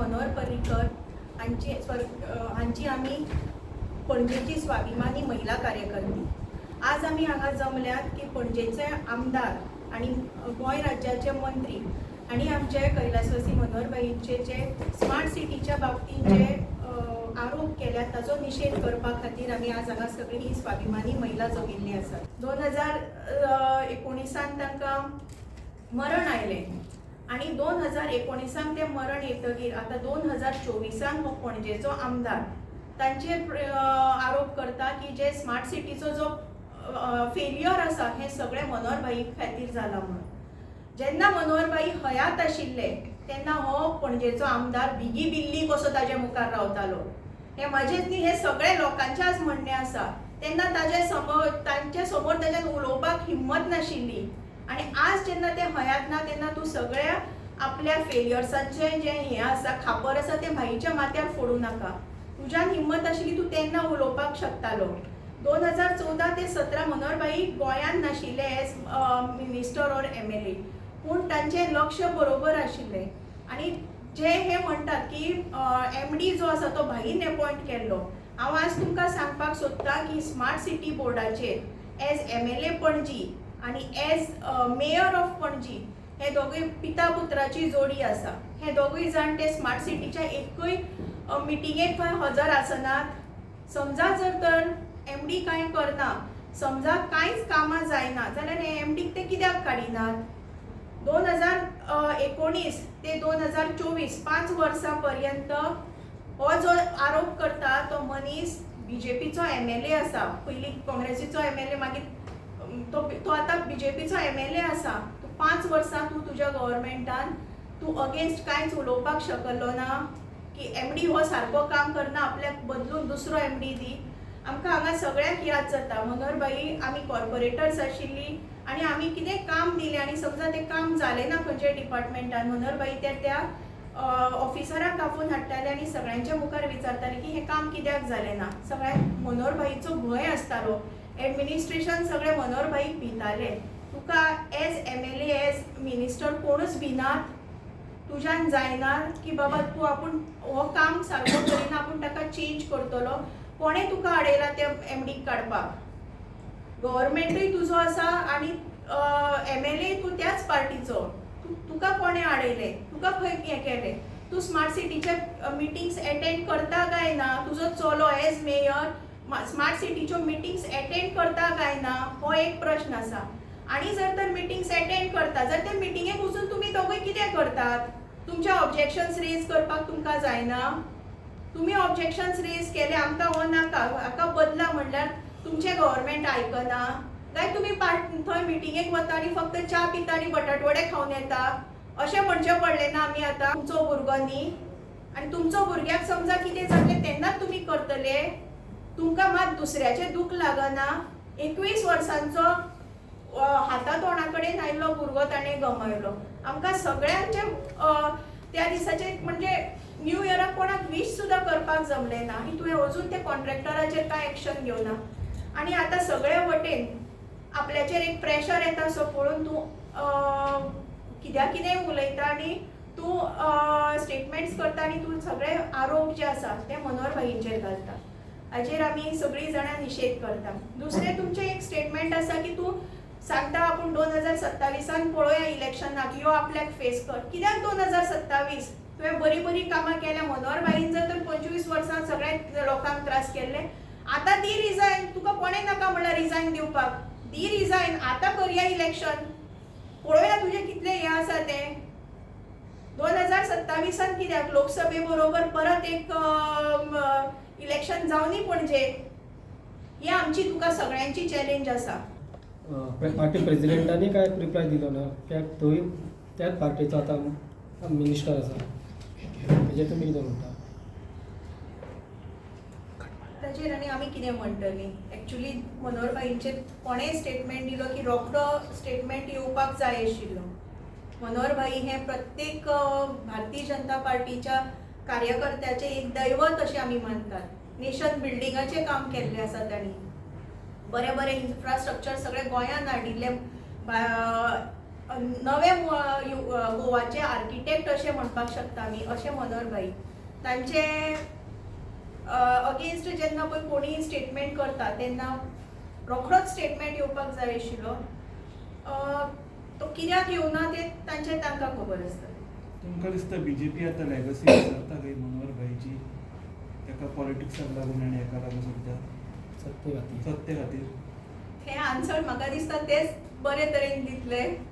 मनोहर पर्रीकर हांची आमी पणजेची स्वाभिमानी महिला कार्यकर्ती। आज आमी हांगा जमल्यात की पणजेचे आमदार आणि गोंय राज्याचे मंत्री आणि आमचे कैलासवासी मनोहरभाईंचे जे स्मार्ट सिटीच्या बाबतीत जे आरोप केल्यात ताचो निषेध करपा खातीर आमी आज हांगा सगळी ही स्वाभिमानी महिला जमिल्ली आसात। 2019 तांकां मरण आयलें आणि 2019 ते मरण येतकीर आता 2024 हो पणजेचो आमदार तांचेर आरोप करता की जे स्मार्ट सिटीचो जो फेल्युअर आसा हे सगळे मनोहरभाई खातीर जाला म्हणून। जेन्ना मनोहरभाई हयात आशिल्ले तेन्ना हो पणजेचो आमदार बिगी बिल्ली कसो ताजे मुखार रावतालो, हे माझेच न्ही, हे सगळे लोकांचेच म्हणणे आसा। तेन्ना तांचे समोर ताच्यान उलोवपाक हिम्मत नाशिल्ली आणि आज जेन्ना ते हयात ना तेन्ना तूं सगळ्या आपल्या फेल्युअर्साचे जे हे आसा खापर आसा ते भाईच्या माथ्यार फोडू नाका। तुज्यान हिम्मत आशिल्ली तूं तेन्ना उलोवपाक शकतालो। 2014 ते 17 मनोहरभाई गोंयान नाशिल्ले एज मिनिस्टर ऑर MLA, पूण तांचे लक्ष बरोबर आशिल्ले आणि जे हे म्हणटात की MD जो आसा तो भाईन अपॉइंट केल्लो। हांव आज तुमकां सांगपाक सोदता की स्मार्ट सिटी बोर्डाचेर एज MLA पणजी आणि एज मेयर ऑफ पणजी हे दोगूय पिता पुत्राची जोडी आसा। हे दोगूय जाण ते स्मार्ट सिटीच्या एकूय मिटिंगेक हजर आसनात। समजा जर तर MD कांय करना, समजा कांयच कामां जायना जाल्यार हे MD ते कित्याक काडिनात? 2019 ते 2024 5 वर्सां पर्यंत हो जो आरोप करता तो मनीस BJPचो MLA आसा। पयलीं काँग्रेसीचो MLA, मागीर तो आता BJPचो MLA आसा। 5 वर्सां तूं तुज्या गव्हर्मेंटान तूं अगेन्स्ट कांयच उलोवपाक शकलो ना की MD हो सारको काम करना, आपल्याक बदलून दुसरो MD दी। आमकां हांगा सगळ्यांक याद जाता मनोहरभाई आमी कॉर्पोरेटर्स आशिल्ली आणि आमी कितें काम दिलें आणि समजा तें काम जालें ना खंयच्या डिपार्टमेंटान, मनोहरभाई त्या ऑफिसराक कापून हाडटाले आणि सगळ्यांच्या मुखार विचारताले की हें काम कित्याक जालें ना। सगळ्यांक मनोहरभाईचो भंय आसतालो, एडमिनिस्ट्रेशन सगळे मनोहरभाईक भिताले। तुका एज MLA एज मिनिस्टर कोणूच भिनात, तुज्यान जायना की बाबा तूं आपूण हो काम सारको करिना, आपूण ताका चेंज करतलो। कोणें तुका आडयला त्या MD काडपाक? गव्हर्मेंटूय तुजो आसा आणि MLA तूं त्याच पार्टीचो, तुका कोणें आडयले? तुका खंय हें केलें? तूं स्मार्ट सिटीचे मिटिंग्स अटेंड करता काय ना? तुजो चलो एज मेयर स्मार्ट सिटीच्यो मिटिंग्स अटेंड करता काय ना हो एक प्रश्न आसा। आणि जर तर मिटिंग्स अटेंड करता जर त्या मिटिंगेक वचून तुमी दोगूय कितें करतात? तुमचे ऑब्जेक्शन्स रेज करपाक तुमकां जायना? तुमी ऑब्जेक्शन्स रेज केले आमकां हो नाका, हाका बदला म्हणल्यार तुमचे गव्हर्मेंट आयकना काय तुमी थंय मिटिंगेक वता आनी फक्त च्या पिता आनी बटाटवडे खावन येता? अशें म्हणचें पडलें ना आमी आतां? तुमचो भुरगो न्ही, आनी तुमचो भुरग्याक समजा कितें जालें तेन्नाच तुमी करतले? तुमकां मात दुसऱ्याचें दूख लागना? 21 वर्सांचो हाता तोंडा कडेन आयिल्लो भुरगो ताणें गमयलो। आमकां सगळ्यांचे त्या दिसाचे म्हणजे न्यू इयराक कोणाक विश सुद्दां करपाक जमलें ना आनी तुवें अजून त्या कॉन्ट्रॅक्टराचेर कांय एक्शन घेवना। आनी आतां सगळे वटेन आपल्याचेर एक प्रेशर येता सो पळोवन तूं कित्याक कितें उलयता आनी तूं स्टेटमेंट्स करता आनी तूं सगळे आरोप जे आसा ते मनोहरभाईंचेर घालता। हाजेर आमी सगळीं जाणां निशेध करता। दुसरें तुमचें एक स्टेटमेंट आसा की तूं सांगता आपूण 2027 पळोवया इलेक्शनाक, यो आपल्याक फेस कर। कित्याक 2027? तुवें बरी कामां केल्या। मनोहरभाईन जर तर 25 वर्सां सगळ्या लोकांक त्रास केल्ले, आतां दी रिजायन। तुका कोणें नाका म्हणल्यार रिजायन दिवपाक, दी रिजायन, आतां करया इलेक्शन, पळोवया तुजें कितलें हें आसा तें। 2027 कित्याक? लोकसभे बरोबर परत एक इलेक्शन जावनी पणजे, ही आमची तुका सगळ्यांची चॅलेंज आसा। पार्टी प्रेसिडेंटांनी काय रिप्लाय दिलो ना, कित्याक तोय त्याच पार्टीचो आतां मिनिस्टर आसा, तेजेर तुमी कितें म्हणटा? ताचेर आनी आमी कितें म्हणटलीं? एक्चुली मनोहरभाईंचेर कोणेंय स्टेटमेंट दिलो की रोखडो स्टेटमेंट येवपाक जाय आशिल्लो। मनोहरभाई हे प्रत्येक भारतीय जनता पार्टीच्या कार्यकर्त्याचे एक दैवत अशें आमी मानतात। नेशन बिल्डिंगाचें काम केल्लें आसा तांणी, बरे इन्फ्रास्ट्रक्चर सगळे गोंयांत हाडिल्ले। नवे गोवाचे आर्किटेक्ट अशें म्हणपाक शकता आमी, अशें मनोहर भाई. तांचे अगेन्स्ट जेन्ना पळय कोणीय स्टेटमेंट करता तेन्ना रोखडोच स्टेटमेंट येवपाक जाय आशिल्लो. तो कित्याक येवना ते तांकां खबर आसता. तुमकां दिसता बीजेपी आतां लेगसी विसरता काय मनोहर भाईची, ताका पॉलिटिक्साक लागून आनी हेका लागून सुद्दां सत्ते खातीर? हे आन्सर म्हाका दिसता तेच बरे तरेन दितले.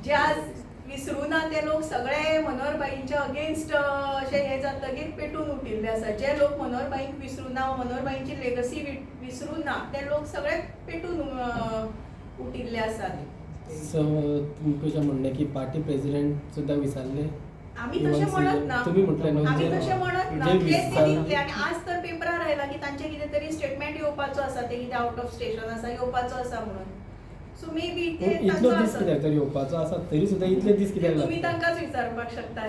जे आज विसरू ना ते लोक सगळे मनोहर भाईंच्या अगेन्स्ट अशे हे जातकीर पेटून उठिल्ले आसा. जे लोक मनोहर भाईंक विसरू ना, मनोहर भाईंची लेगसी विसरू ना, ते लोक सगळे पेटून उठिल्ले आसात. सो तुमचे म्हणणं की पार्टी प्रेसिडेंट सुद्धा विसरले? आम्ही तशें म्हणत ना, तुम्ही म्हटले न्हू आम्ही जे- तशें म्हणत ना, जे तेच ते विसरले. दितले. आणि आज तर पेपरार आयला की तांचे कितें तरी स्टेटमेंट येवपाचो आसा, ते कितें आउट ऑफ स्टेशन आसा येवपाचो आसा म्हणून. सो मे बी ते इतलो तांचो दीस आसा. कित्याक तरी येवपाचो आसा तरी सुद्धा इतले दीस कित्याक तुम्ही लागता? तांकांच विचारपाक शकता.